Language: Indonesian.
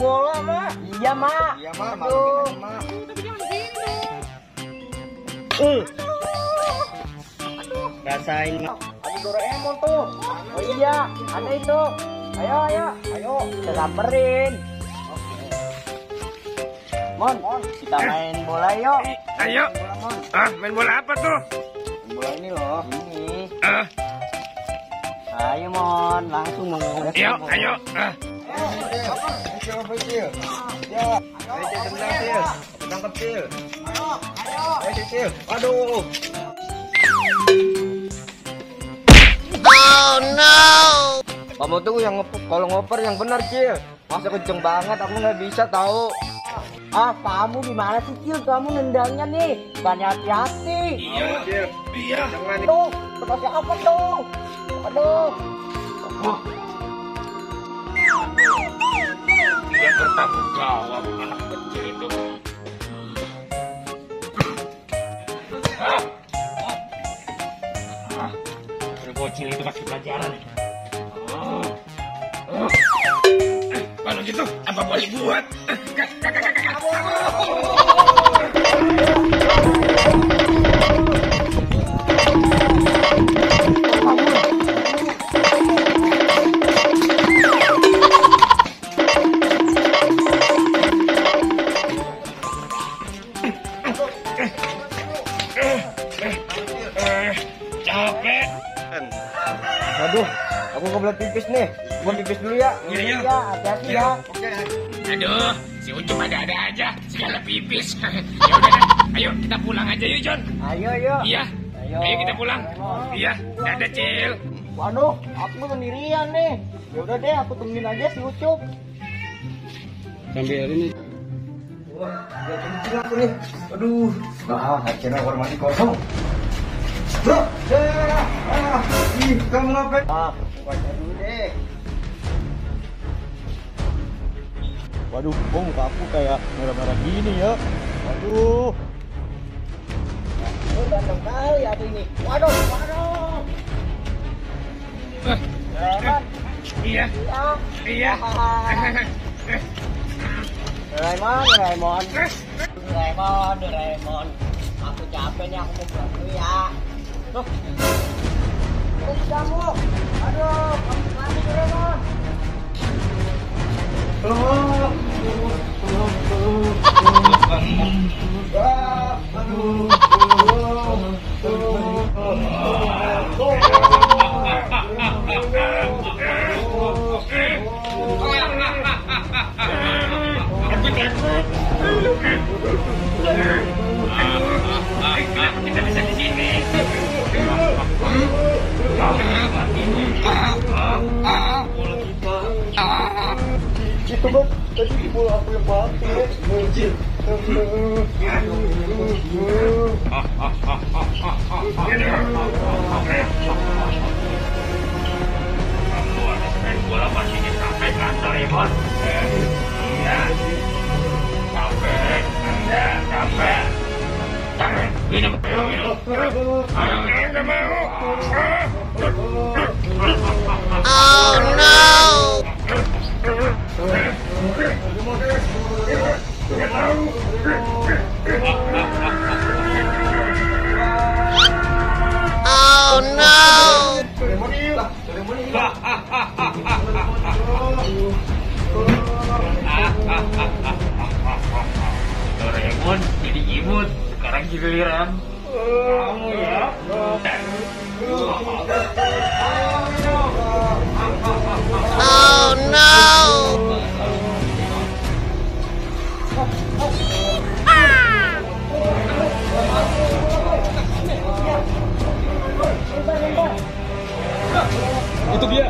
bola, Mak. Iya, Mak. Iya, Mak. Aduh. Mak. Tapi jangan gini dong. Rasain, Mak. Ada Doraemon tuh. Oh iya, ada itu. Ayo, ayo. Ayo. Kita samperin. Mon, kita main bola yuk. Ayo. Bola, Mon. Main bola apa tuh? Bola ini loh. Ini. Ah, Ayo, Mon. Langsung mengurus. ayo, ayo. Kecil, kecil. Ya. Ayo, tendang, Cil. Tendang kecil. Ayo, ayo. Ayo, Cil. Aduh. Oh no. Kamu tuh yang kalau ngoper yang benar, Cil. Masa kenceng banget, aku nggak bisa tahu. Ah, kamu gimana sih, Cil? Kamu nendangnya nih, bukannya hati-hati. Iya, Cil. iya. Jangan nih. Tuh, bekasnya apa tuh? Aduh. Dia bertanggung jawab anak kecil itu. Bocil itu masih pelajaran. Kalau gitu, apa boleh buat? Capek. Aduh, aku kebelet pipis nih. Gua pipis dulu ya. Iya, iya. Ya, hati-hati ya. Oke. Aduh, si Ucup ada-ada aja, segala pipis. Ya udah dah, ayo kita pulang aja yuk, John. Ayo, yuk. Iya, Ayo. ayo kita pulang. Iya, dadah, Cil. Waduh, aku sendirian nih. Ya udah deh, aku tungguin aja si Ucup. Sambil ini. Wah, udah kencing aku nih. Aduh. Nah, akhirnya kamar mandi kosong. Bro, kamu ngapain? Ah, baca dulu deh. Waduh, kok muka aku kayak merah-merah gini ya? Waduh. Oh, ganteng kali aku ini. Waduh, waduh. Doraemon. Iya, Iya. iya. Doraemon, Doraemon. Doraemon, Doraemon. Aku capek nih, aku mau pulang dulu ya. Tuh. Terus kamu. Aduh, kamu lagi Doraemon. Kita bisa di sini. Itu bang, tadi bola aku yang pakai. Mujir. Kamu habis main bola masih sampai kantor ya, Bon? Iya. Capek. Iya, capek. Capek. Minum. Ayo, nggak mau. Oh no. Oh no. Doraemon jadi imut. Sekarang giliran kamu ya. Oh no. Itu dia.